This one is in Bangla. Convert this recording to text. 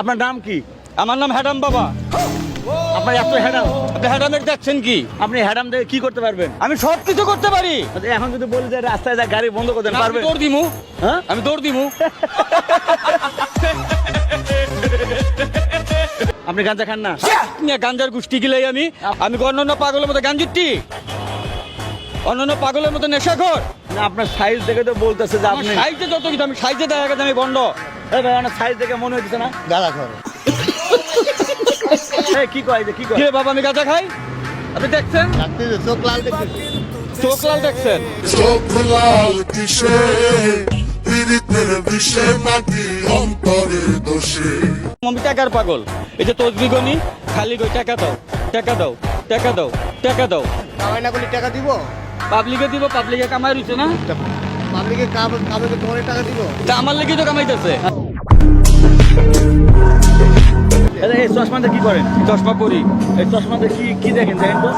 আপনার নাম কি? আমার নাম হ্যাডাম বাবা। আপনার এত হ্যাডাম, আপনি হ্যাডামের দেখছেন কি? আপনি হ্যাডাম দেখে কি করতে পারবেন? আমি সব কিছু করতে পারি। আচ্ছা, এখন যদি বলি যে রাস্তায় যা গাড়ি বন্ধ করতে আমি পারবেন? দৌড় দিমু। হ্যাঁ, আমি দৌড় দিমু। আপনি গাঁজা খান না? গাঞ্জার গোষ্ঠী গিলাই আমি আমি অন্যান্য পাগলের মতো গাঞ্জুটি, অন্যান্য পাগলের মতো নেশাখোর। না, আপনার সাইজ দেখে তো বলতেছে যে আমার আপনি সাইজে যত কিছু, আমি সাইজে দেখা গেছে আমি বন্ড। এই ভাই, আপনার সাইজ দেখে মনে হচ্ছে না গাঁজা খাও। এই কি কয় যে কি কয়? কি রে বাবা, আমি গাঁজা খাই? আপনি দেখছেন? রাত্রিতে চোখ লাল দেখতেছি। চোখ লাল দেখছেন? চোখ লাল কিসে পীড়িতের বিষে নাকি অন্তরের দোষে। আমি টাকার পাগল। এই যে তসবিগনি খালি কই টাকা দাও, টাকা দাও, টাকা দাও, টাকা দাও। কামাই না করলে টাকা দিব? পাবলিকে দিব, পাবলিকে কামাই রইছে না? পাবলিকে কামাইকে তোমার টাকা দিব? তা আমার লেগে তো কামাইতেছে। এই চশমাতে কি করেন? চশমা পরি। এই চশমাতে কি কি দেখেন দেখেন তো?